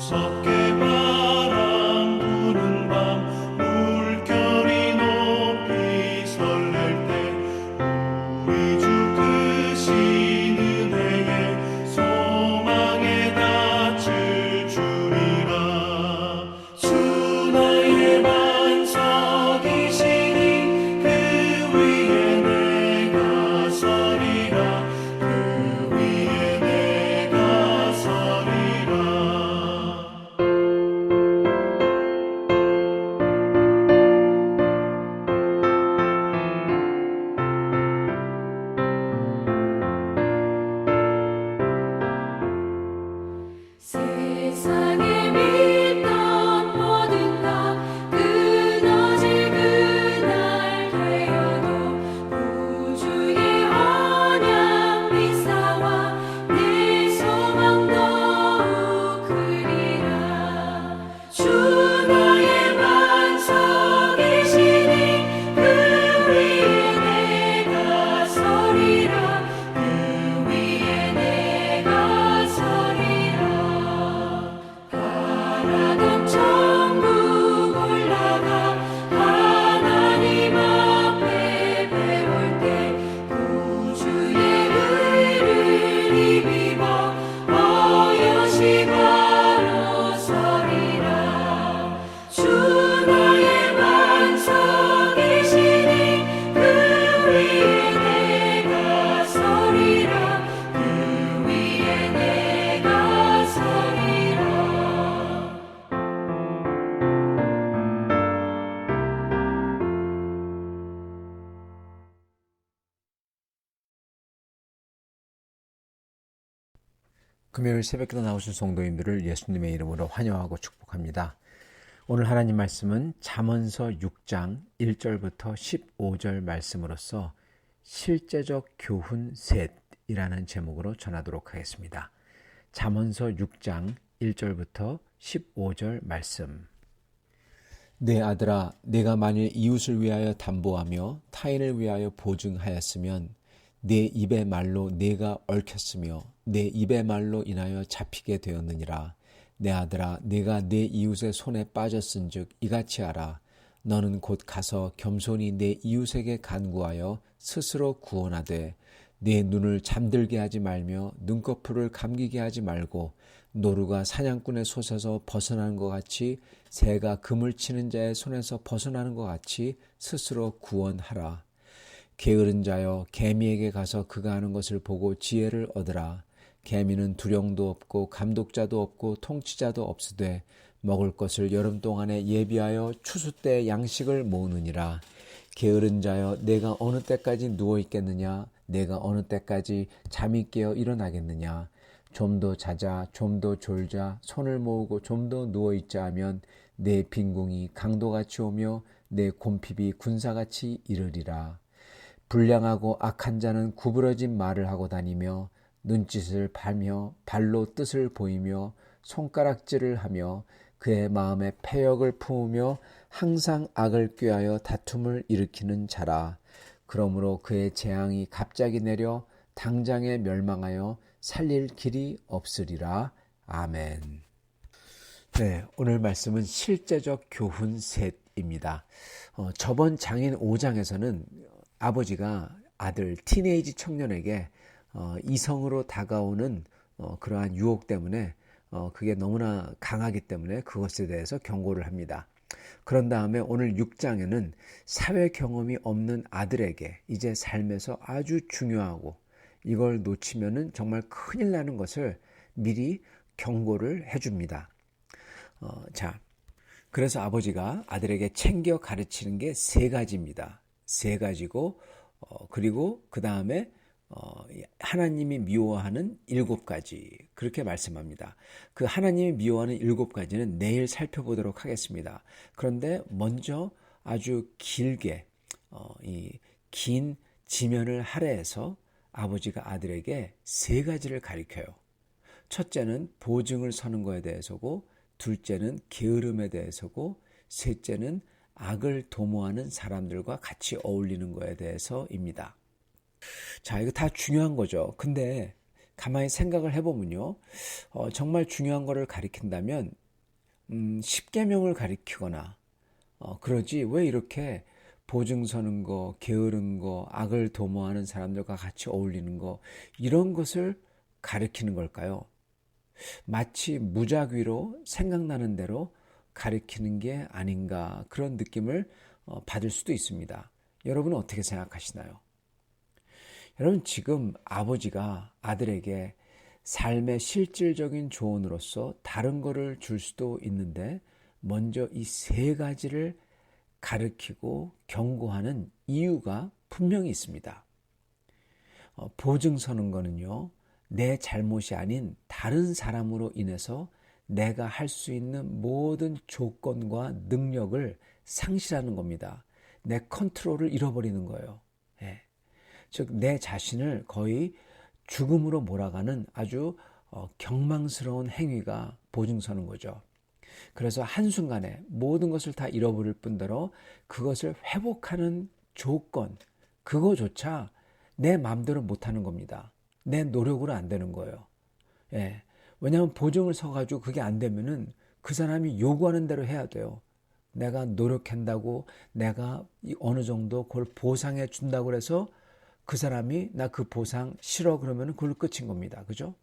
무섭게 바람 부는 밤 물결이 높이 설렐 때 우리 주 크신 은혜에 소망에 닿을 줄이라. 주 나의 반석이시니 그 위에 내가 서리라. 그 위에 내가 서리라. 세상에 믿던 모든 것 끊어질 그날 되어도 구주의 언약 미사와 내 소망 더욱 크리라. 주 나의 반석이시니 그 위에 내가 서리라. 그 위에 내가 서리라. 바라던 천국 올라가 하나님 앞에 배울 때 구주의 의를 힘입어 어여시 바로 서리라. 주 나의 반석이시니 그 위에 내가 서리라. 그 위에 내가 서리라. 금요일 새벽기도 나오신 성도님들을 예수님의 이름으로 환영하고 축복합니다. 오늘 하나님 말씀은 잠언서 6장 1절부터 15절 말씀으로서 실제적 교훈 셋이라는 제목으로 전하도록 하겠습니다. 잠언서 6장 1절부터 15절 말씀. 내 아들아, 내가 만일 이웃을 위하여 담보하며 타인을 위하여 보증하였으면 내 입의 말로 내가 얽혔으며 내 입의 말로 인하여 잡히게 되었느니라. 내 아들아, 내가 내 이웃의 손에 빠졌은즉 이같이 하라. 너는 곧 가서 겸손히 내 이웃에게 간구하여 스스로 구원하되 내 눈을 잠들게 하지 말며 눈꺼풀을 감기게 하지 말고 노루가 사냥꾼의 솥에서 벗어나는 것 같이 새가 그물 치는 자의 손에서 벗어나는 것 같이 스스로 구원하라. 게으른 자여, 개미에게 가서 그가 하는 것을 보고 지혜를 얻으라. 개미는 두령도 없고 감독자도 없고 통치자도 없으되 먹을 것을 여름 동안에 예비하여 추수 때 양식을 모으느니라. 게으른 자여, 내가 어느 때까지 누워 있겠느냐? 내가 어느 때까지 잠이 깨어 일어나겠느냐? 좀 더 자자, 좀 더 졸자, 손을 모으고 좀 더 누워 있자 하면 내 빈궁이 강도같이 오며 내 곰핍이 군사같이 이르리라. 불량하고 악한 자는 구부러진 말을 하고 다니며 눈짓을 팔며 발로 뜻을 보이며 손가락질을 하며 그의 마음에 패역을 품으며 항상 악을 꾀하여 다툼을 일으키는 자라. 그러므로 그의 재앙이 갑자기 내려 당장에 멸망하여 살릴 길이 없으리라. 아멘. 네, 오늘 말씀은 실제적 교훈 셋입니다. 저번 장인 5장에서는 아버지가 아들 티네이지 청년에게 이성으로 다가오는 그러한 유혹 때문에 그게 너무나 강하기 때문에 그것에 대해서 경고를 합니다. 그런 다음에 오늘 6장에는 사회 경험이 없는 아들에게 이제 삶에서 아주 중요하고 이걸 놓치면은 정말 큰일 나는 것을 미리 경고를 해줍니다. 그래서 아버지가 아들에게 챙겨 가르치는 게 세 가지입니다. 세 가지고 그리고 그 다음에 하나님이 미워하는 7가지 그렇게 말씀합니다. 그 하나님이 미워하는 7가지는 내일 살펴보도록 하겠습니다. 그런데 먼저 아주 길게 이 긴 지면을 할애해서 아버지가 아들에게 세 가지를 가르쳐요. 첫째는 보증을 서는 것에 대해서고, 둘째는 게으름에 대해서고, 셋째는 악을 도모하는 사람들과 같이 어울리는 것에 대해서입니다. 자, 이거 다 중요한 거죠. 근데 가만히 생각을 해보면요. 정말 중요한 거를 가리킨다면 10계명을 가리키거나 그러지 왜 이렇게 보증 서는 거, 게으른 거, 악을 도모하는 사람들과 같이 어울리는 거 이런 것을 가리키는 걸까요? 마치 무작위로 생각나는 대로 가리키는 게 아닌가 그런 느낌을 받을 수도 있습니다. 여러분은 어떻게 생각하시나요? 여러분 지금 아버지가 아들에게 삶의 실질적인 조언으로서 다른 거를 줄 수도 있는데 먼저 이 세 가지를 가르치고 경고하는 이유가 분명히 있습니다. 보증 서는 거는요, 내 잘못이 아닌 다른 사람으로 인해서 내가 할 수 있는 모든 조건과 능력을 상실하는 겁니다. 내 컨트롤을 잃어버리는 거예요. 예. 즉, 내 자신을 거의 죽음으로 몰아가는 아주 경망스러운 행위가 보증 서는 거죠. 그래서 한순간에 모든 것을 다 잃어버릴 뿐더러 그것을 회복하는 조건, 그거조차 내 마음대로 못하는 겁니다. 내 노력으로 안 되는 거예요. 예. 왜냐하면 보증을 서가지고 그게 안 되면은 그 사람이 요구하는 대로 해야 돼요. 내가 노력한다고 내가 어느 정도 그걸 보상해 준다고 해서 그 사람이 나 그 보상 싫어 그러면 그걸로 끝인 겁니다. 그죠?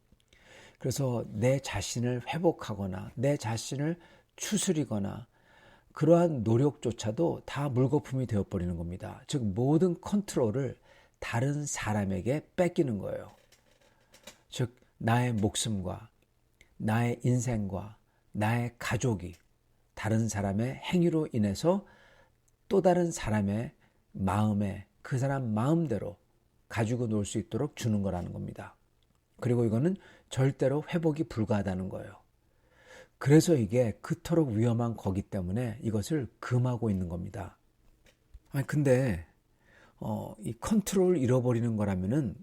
그래서 내 자신을 회복하거나 내 자신을 추스리거나 그러한 노력조차도 다 물거품이 되어버리는 겁니다. 즉 모든 컨트롤을 다른 사람에게 뺏기는 거예요. 즉 나의 목숨과 나의 인생과 나의 가족이 다른 사람의 행위로 인해서 또 다른 사람의 마음에 그 사람 마음대로 가지고 놀 수 있도록 주는 거라는 겁니다. 그리고 이거는 절대로 회복이 불가하다는 거예요. 그래서 이게 그토록 위험한 거기 때문에 이것을 금하고 있는 겁니다. 근데 이 컨트롤을 잃어버리는 거라면은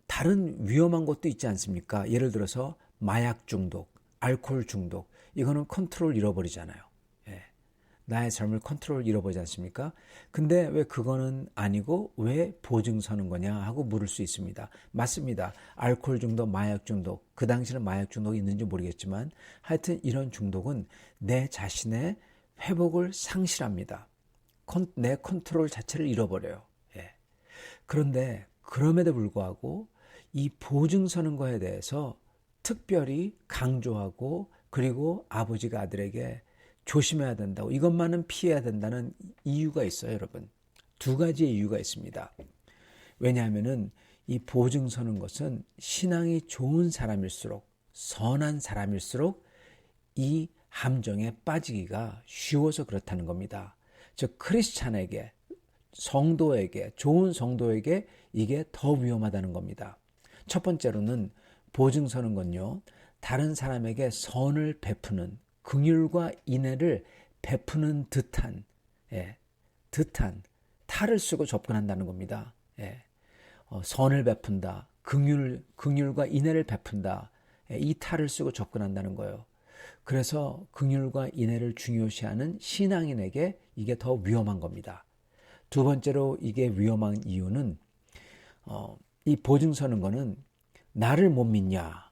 다른 위험한 것도 있지 않습니까? 예를 들어서 마약 중독, 알코올 중독, 이거는 컨트롤 잃어버리잖아요. 예. 나의 삶을 컨트롤 잃어버리지 않습니까? 근데 왜 그거는 아니고 왜 보증 서는 거냐 하고 물을 수 있습니다. 맞습니다. 알코올 중독, 마약 중독, 그 당시는 마약 중독이 있는지 모르겠지만 하여튼 이런 중독은 내 자신의 회복을 상실합니다. 내 컨트롤 자체를 잃어버려요. 예. 그런데 그럼에도 불구하고 이 보증 서는 거에 대해서 특별히 강조하고 그리고 아버지가 아들에게 조심해야 된다고 이것만은 피해야 된다는 이유가 있어요, 여러분. 두 가지의 이유가 있습니다. 왜냐하면은 이 보증 서는 것은 신앙이 좋은 사람일수록 선한 사람일수록 이 함정에 빠지기가 쉬워서 그렇다는 겁니다. 즉 크리스찬에게 성도에게 좋은 성도에게 이게 더 위험하다는 겁니다. 첫 번째로는 보증 서는 건요. 다른 사람에게 선을 베푸는 긍휼과 인애를 베푸는 듯한 탈을 쓰고 접근한다는 겁니다. 선을 베푼다. 긍휼과 인애를 베푼다. 이 탈을 쓰고 접근한다는 거예요. 그래서 긍휼과 인애를 중요시하는 신앙인에게 이게 더 위험한 겁니다. 두 번째로 이게 위험한 이유는 이 보증 서는 거는 나를 못 믿냐,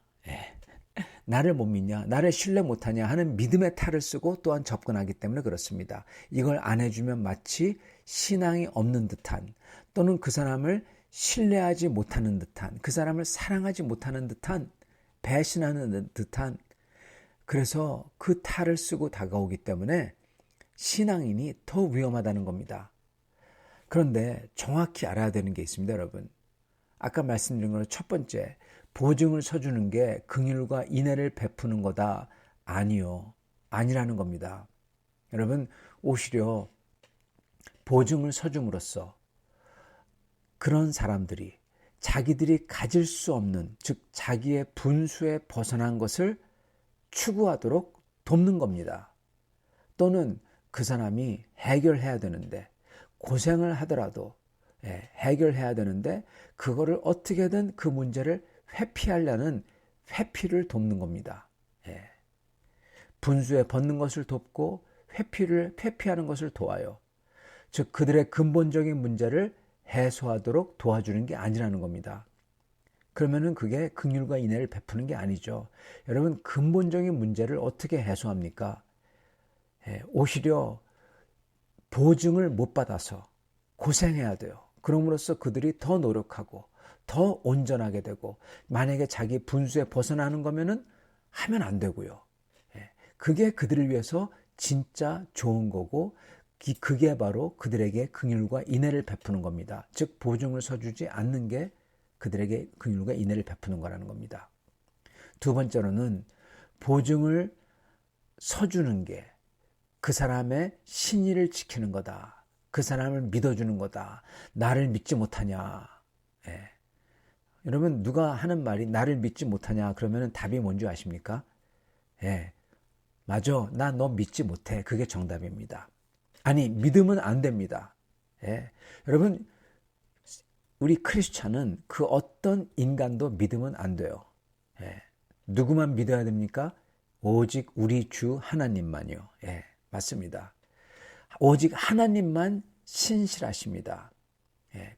나를 못 믿냐, 나를 신뢰 못하냐 하는 믿음의 탈을 쓰고 또한 접근하기 때문에 그렇습니다. 이걸 안 해주면 마치 신앙이 없는 듯한 또는 그 사람을 신뢰하지 못하는 듯한 그 사람을 사랑하지 못하는 듯한 배신하는 듯한 그래서 그 탈을 쓰고 다가오기 때문에 신앙인이 더 위험하다는 겁니다. 그런데 정확히 알아야 되는 게 있습니다, 여러분. 아까 말씀드린 거는 첫 번째, 보증을 서주는 게 긍휼과 인애를 베푸는 거다. 아니요. 아니라는 겁니다. 여러분, 오히려 보증을 서줌으로써 그런 사람들이 자기들이 가질 수 없는, 즉 자기의 분수에 벗어난 것을 추구하도록 돕는 겁니다. 또는 그 사람이 해결해야 되는데 고생을 하더라도 해결해야 되는데 그거를 어떻게든 그 문제를 회피하려는 회피를 돕는 겁니다. 분수에 벗는 것을 돕고 회피하는 것을 도와요. 즉 그들의 근본적인 문제를 해소하도록 도와주는 게 아니라는 겁니다. 그러면은 그게 긍휼과 인애를 베푸는 게 아니죠. 여러분, 근본적인 문제를 어떻게 해소합니까? 오히려 보증을 못 받아서 고생해야 돼요. 그럼으로써 그들이 더 노력하고 더 온전하게 되고, 만약에 자기 분수에 벗어나는 거면은 하면 안 되고요. 그게 그들을 위해서 진짜 좋은 거고, 그게 바로 그들에게 긍휼과 인애를 베푸는 겁니다. 즉 보증을 서주지 않는 게 그들에게 긍휼과 인애를 베푸는 거라는 겁니다. 두 번째로는 보증을 서주는 게 그 사람의 신의를 지키는 거다. 그 사람을 믿어주는 거다. 나를 믿지 못하냐. 여러분, 누가 하는 말이 나를 믿지 못하냐 그러면 답이 뭔지 아십니까? 맞아. 나 너 믿지 못해. 그게 정답입니다. 아니, 믿으면 안 됩니다. 여러분, 우리 크리스찬은 그 어떤 인간도 믿으면 안 돼요. 누구만 믿어야 됩니까? 오직 우리 주 하나님만요. 맞습니다. 오직 하나님만 신실하십니다.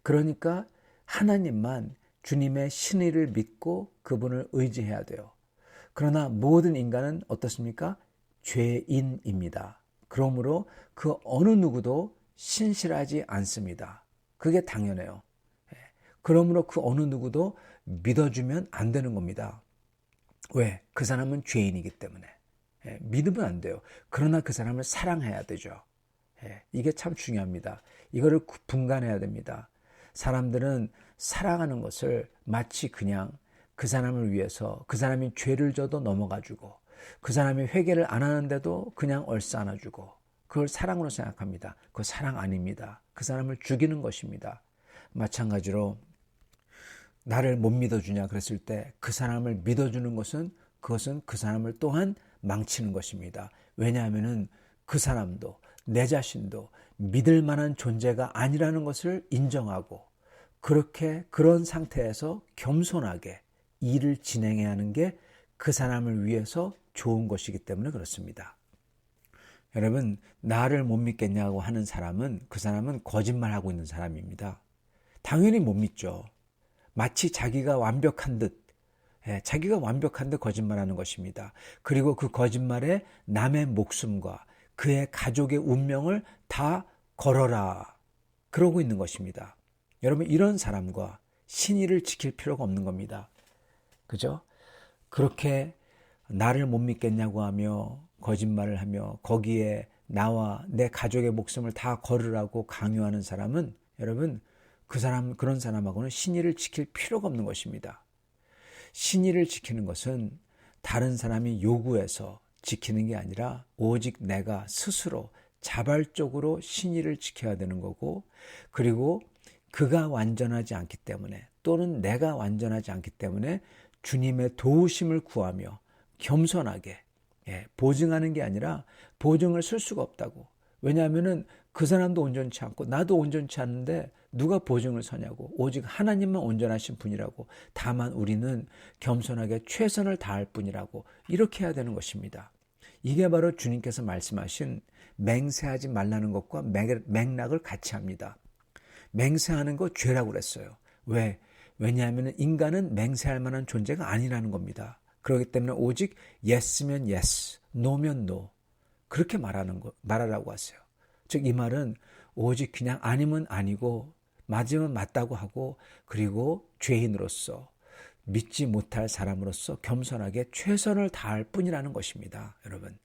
그러니까 하나님만, 주님의 신의를 믿고 그분을 의지해야 돼요. 그러나 모든 인간은 어떻습니까? 죄인입니다. 그러므로 그 어느 누구도 신실하지 않습니다. 그게 당연해요. 그러므로 그 어느 누구도 믿어주면 안 되는 겁니다. 왜? 그 사람은 죄인이기 때문에. 믿으면 안 돼요. 그러나 그 사람을 사랑해야 되죠. 이게 참 중요합니다. 이거를 분간해야 됩니다. 사람들은 사랑하는 것을 마치 그냥 그 사람을 위해서, 그 사람이 죄를 져도 넘어가주고, 그 사람이 회개를 안 하는데도 그냥 얼싸 안아주고, 그걸 사랑으로 생각합니다. 그거 사랑 아닙니다. 그 사람을 죽이는 것입니다. 마찬가지로 나를 못 믿어주냐 그랬을 때 그 사람을 믿어주는 것은, 그것은 그 사람을 또한 망치는 것입니다. 왜냐하면 그 사람도 내 자신도 믿을 만한 존재가 아니라는 것을 인정하고, 그렇게 그런 상태에서 겸손하게 일을 진행해야 하는 게 그 사람을 위해서 좋은 것이기 때문에 그렇습니다. 여러분, 나를 못 믿겠냐고 하는 사람은, 그 사람은 거짓말하고 있는 사람입니다. 당연히 못 믿죠. 마치 자기가 완벽한 듯 거짓말하는 것입니다. 그리고 그 거짓말에 남의 목숨과 그의 가족의 운명을 다 걸어라, 그러고 있는 것입니다. 여러분, 이런 사람과 신의를 지킬 필요가 없는 겁니다. 그죠? 그렇게 나를 못 믿겠냐고 하며 거짓말을 하며 거기에 나와 내 가족의 목숨을 다 걸으라고 강요하는 사람은, 여러분, 그런 사람하고는 신의를 지킬 필요가 없는 것입니다. 신의를 지키는 것은 다른 사람이 요구해서 지키는 게 아니라 오직 내가 스스로 자발적으로 신의를 지켜야 되는 거고, 그리고 그가 완전하지 않기 때문에, 또는 내가 완전하지 않기 때문에 주님의 도우심을 구하며 겸손하게 보증하는 게 아니라 보증을 쓸 수가 없다고. 왜냐하면 그 사람도 온전치 않고 나도 온전치 않은데 누가 보증을 서냐고. 오직 하나님만 온전하신 분이라고. 다만 우리는 겸손하게 최선을 다할 뿐이라고. 이렇게 해야 되는 것입니다. 이게 바로 주님께서 말씀하신 맹세하지 말라는 것과 맥락을 같이 합니다. 맹세하는 거 죄라고 그랬어요. 왜? 왜냐하면 인간은 맹세할 만한 존재가 아니라는 겁니다. 그렇기 때문에 오직 yes면 yes, no면 no, 그렇게 말하라고 하세요. 즉 이 말은 오직 그냥 아니면 아니고 맞으면 맞다고 하고, 그리고 죄인으로서, 믿지 못할 사람으로서 겸손하게 최선을 다할 뿐이라는 것입니다. 여러분,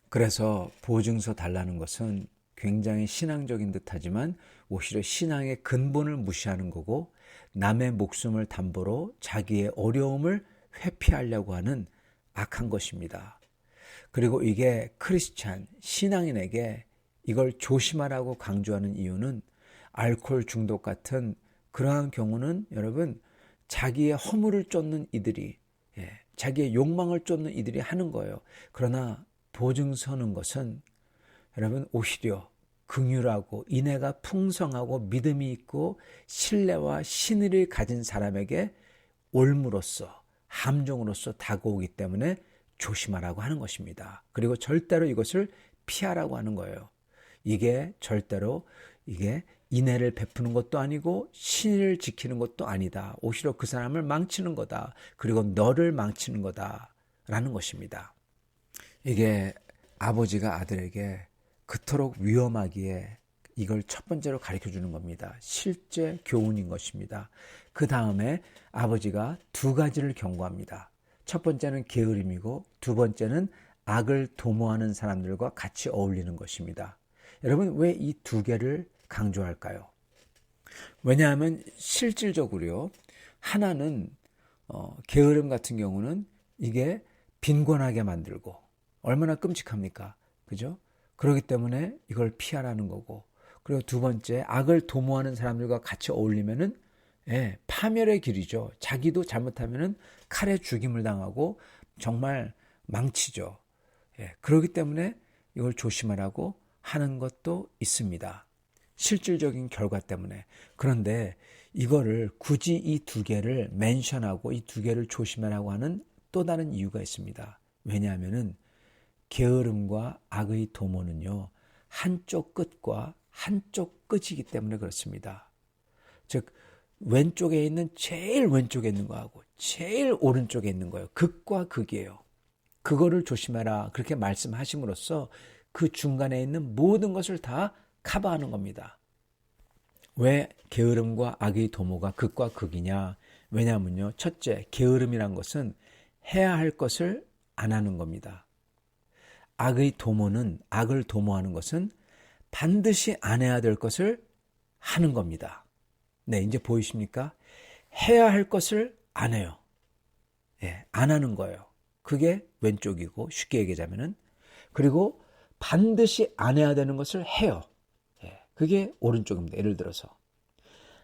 그래서 보증서 달라는 것은 굉장히 신앙적인 듯하지만 오히려 신앙의 근본을 무시하는 거고, 남의 목숨을 담보로 자기의 어려움을 회피하려고 하는 악한 것입니다. 그리고 이게 크리스찬, 신앙인에게 이걸 조심하라고 강조하는 이유는, 알코올 중독 같은 그러한 경우는 여러분, 자기의 허물을 쫓는 이들이, 자기의 욕망을 쫓는 이들이 하는 거예요. 그러나 보증 서는 것은 여러분, 오히려 긍휼하고 인애가 풍성하고 믿음이 있고 신뢰와 신의를 가진 사람에게 올무로써, 함정으로써 다가오기 때문에 조심하라고 하는 것입니다. 그리고 절대로 이것을 피하라고 하는 거예요. 이게 절대로 인애를 베푸는 것도 아니고 신의를 지키는 것도 아니다. 오히려 그 사람을 망치는 거다. 그리고 너를 망치는 거다. 라는 것입니다. 이게 아버지가 아들에게 그토록 위험하기에 이걸 첫 번째로 가르쳐 주는 겁니다. 실제 교훈인 것입니다. 그 다음에 아버지가 두 가지를 경고합니다. 첫 번째는 게으름이고 두 번째는 악을 도모하는 사람들과 같이 어울리는 것입니다. 여러분, 왜 이 두 개를 강조할까요? 왜냐하면 실질적으로요, 하나는 게으름 같은 경우는 이게 빈곤하게 만들고 얼마나 끔찍합니까? 그죠? 그렇기 때문에 이걸 피하라는 거고, 그리고 두 번째, 악을 도모하는 사람들과 같이 어울리면은 파멸의 길이죠. 자기도 잘못하면은 칼에 죽임을 당하고 정말 망치죠. 그렇기 때문에 이걸 조심하라고 하는 것도 있습니다. 실질적인 결과 때문에. 그런데 이거를 굳이 이 두 개를 멘션하고 이 두 개를 조심하라고 하는 또 다른 이유가 있습니다. 왜냐하면은 게으름과 악의 도모는요, 한쪽 끝과 한쪽 끝이기 때문에 그렇습니다. 즉, 왼쪽에 있는 제일 왼쪽에 있는 거하고 제일 오른쪽에 있는 거예요. 극과 극이에요. 그거를 조심해라. 그렇게 말씀하심으로써 그 중간에 있는 모든 것을 다 커버하는 겁니다. 왜 게으름과 악의 도모가 극과 극이냐? 왜냐하면요, 첫째, 게으름이란 것은 해야 할 것을 안 하는 겁니다. 악의 도모는, 악을 도모하는 것은 반드시 안 해야 될 것을 하는 겁니다. 네, 이제 보이십니까? 해야 할 것을 안 해요. 안 하는 거예요. 그게 왼쪽이고, 쉽게 얘기하자면은. 그리고 반드시 안 해야 되는 것을 해요. 그게 오른쪽입니다. 예를 들어서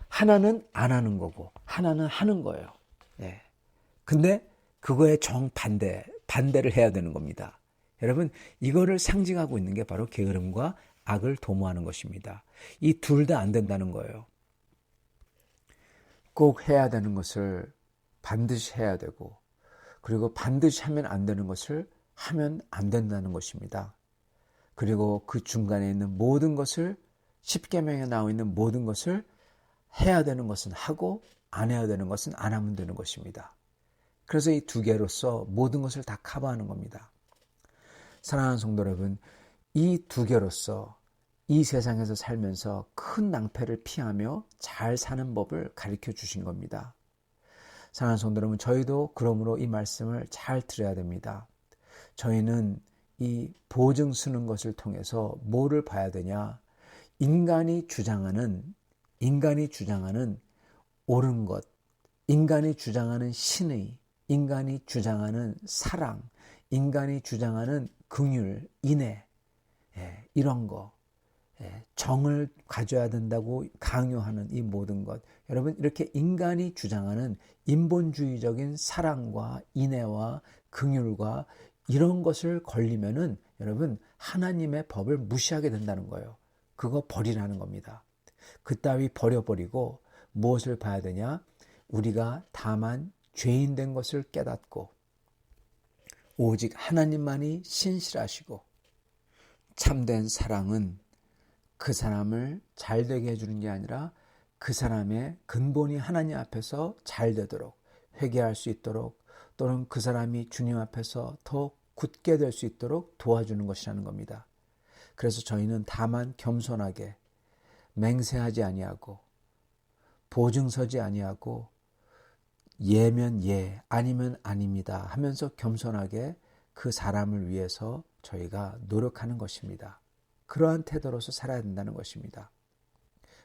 하나는 안 하는 거고 하나는 하는 거예요. 근데 그거에 반대를 해야 되는 겁니다. 여러분, 이거를 상징하고 있는 게 바로 게으름과 악을 도모하는 것입니다. 이 둘 다 안 된다는 거예요. 꼭 해야 되는 것을 반드시 해야 되고, 그리고 반드시 하면 안 되는 것을 하면 안 된다는 것입니다. 그리고 그 중간에 있는 모든 것을, 십계명에 나와 있는 모든 것을 해야 되는 것은 하고 안 해야 되는 것은 안 하면 되는 것입니다. 그래서 이 두 개로서 모든 것을 다 커버하는 겁니다. 사랑하는 성도 여러분, 이 두 개로서 이 세상에서 살면서 큰 낭패를 피하며 잘 사는 법을 가르쳐 주신 겁니다. 사랑하는 성도 여러분, 저희도 그러므로 이 말씀을 잘 들어야 됩니다. 저희는 이 보증 쓰는 것을 통해서 뭐를 봐야 되냐? 인간이 주장하는 옳은 것, 인간이 주장하는 신의, 인간이 주장하는 사랑, 인간이 주장하는 긍휼, 인애, 이런 거, 정을 가져야 된다고 강요하는 이 모든 것, 여러분, 이렇게 인간이 주장하는 인본주의적인 사랑과 인애와 긍휼과 이런 것을 걸리면은 여러분, 하나님의 법을 무시하게 된다는 거예요. 그거 버리라는 겁니다. 그따위 버려버리고 무엇을 봐야 되냐? 우리가 다만 죄인 된 것을 깨닫고 오직 하나님만이 신실하시고 참된 사랑은 그 사람을 잘 되게 해주는 게 아니라 그 사람의 근본이 하나님 앞에서 잘 되도록 회개할 수 있도록, 또는 그 사람이 주님 앞에서 더 굳게 될 수 있도록 도와주는 것이라는 겁니다. 그래서 저희는 다만 겸손하게 맹세하지 아니하고 보증서지 아니하고 예면 예, 아니면 아닙니다 하면서 겸손하게 그 사람을 위해서 저희가 노력하는 것입니다. 그러한 태도로서 살아야 된다는 것입니다.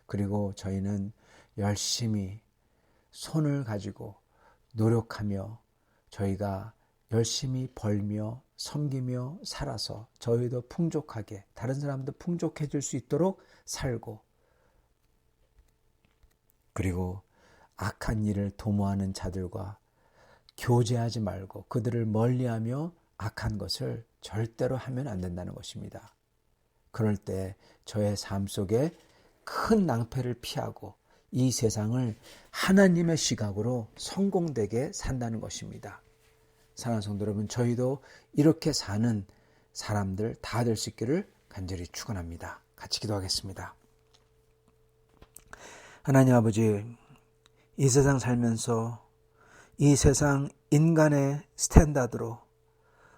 그리고 저희는 열심히 손을 가지고 노력하며 저희가 열심히 벌며 섬기며 살아서 저희도 풍족하게, 다른 사람도 풍족해질 수 있도록 살고, 그리고 악한 일을 도모하는 자들과 교제하지 말고 그들을 멀리하며 악한 것을 절대로 하면 안 된다는 것입니다. 그럴 때 저의 삶 속에 큰 낭패를 피하고 이 세상을 하나님의 시각으로 성공되게 산다는 것입니다. 사랑하는 성도 여러분, 저희도 이렇게 사는 사람들 다 될 수 있기를 간절히 축원합니다. 같이 기도하겠습니다. 하나님 아버지, 이 세상 살면서 이 세상 인간의 스탠다드로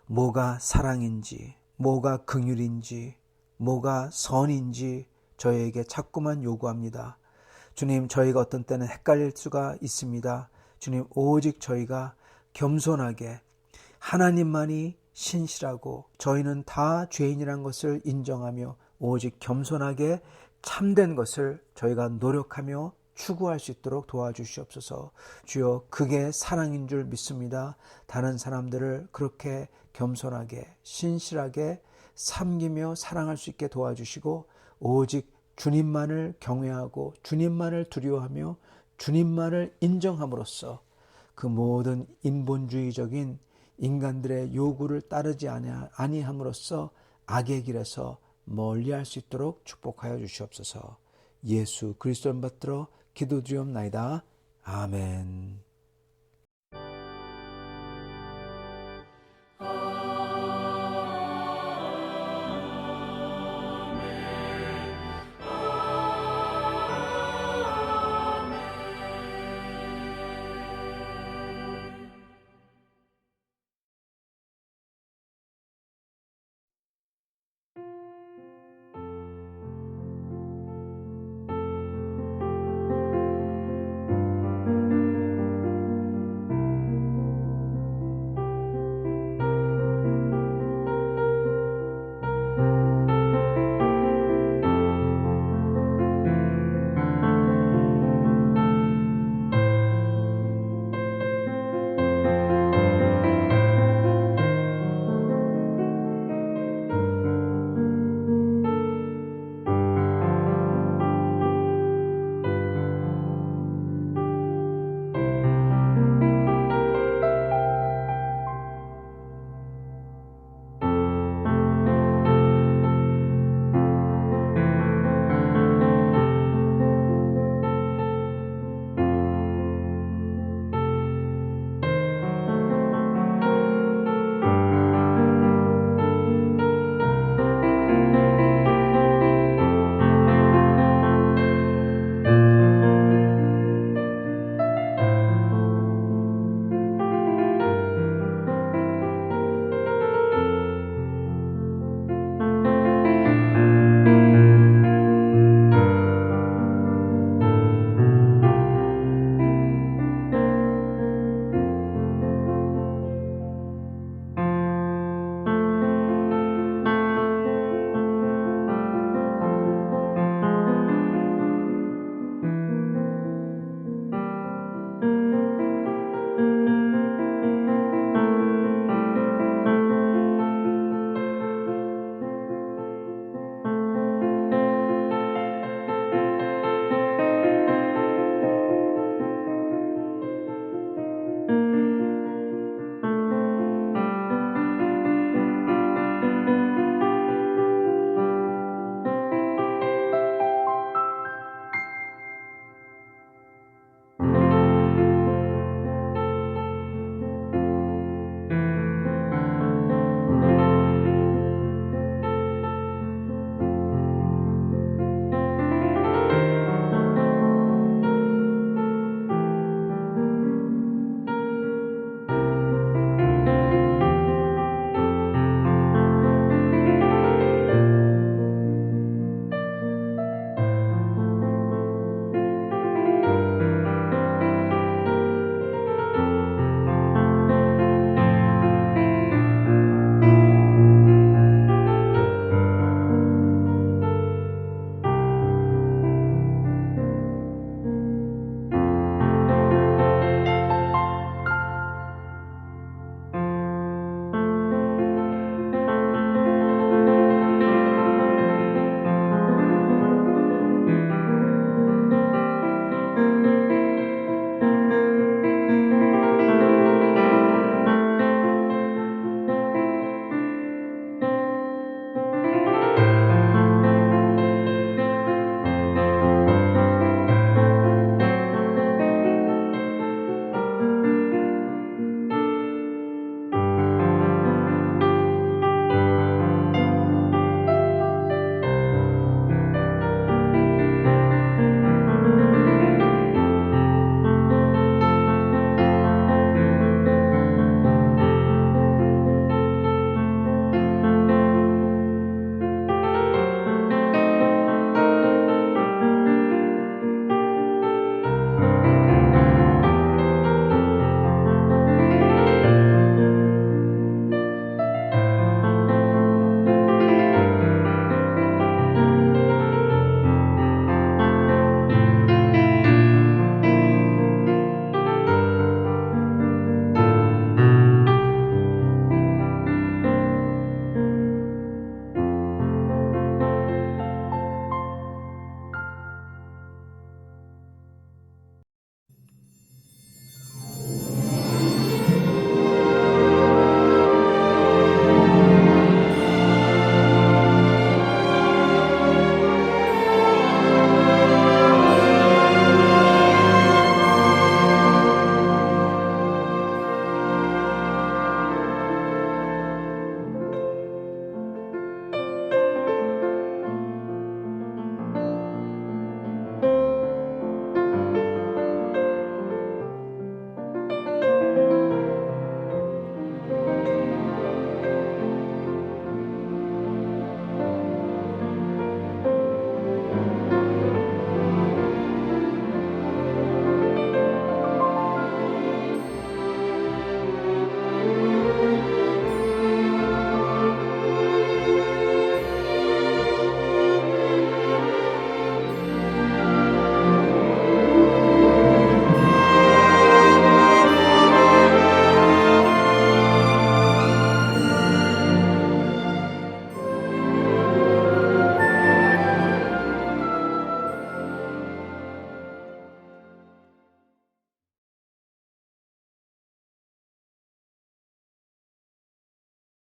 뭐가 사랑인지, 뭐가 긍휼인지, 뭐가 선인지 저희에게 자꾸만 요구합니다. 주님, 저희가 어떤 때는 헷갈릴 수가 있습니다. 주님, 오직 저희가 겸손하게 하나님만이 신실하고 저희는 다 죄인이란 것을 인정하며 오직 겸손하게 참된 것을 저희가 노력하며 추구할 수 있도록 도와주시옵소서. 주여, 그게 사랑인 줄 믿습니다. 다른 사람들을 그렇게 겸손하게 신실하게 섬기며 사랑할 수 있게 도와주시고 오직 주님만을 경외하고 주님만을 두려워하며 주님만을 인정함으로써 그 모든 인본주의적인 인간들의 요구를 따르지 아니함으로써 악의 길에서 멀리할 수 있도록 축복하여 주시옵소서. 예수 그리스도를 받들어 기도드리옵나이다. 아멘.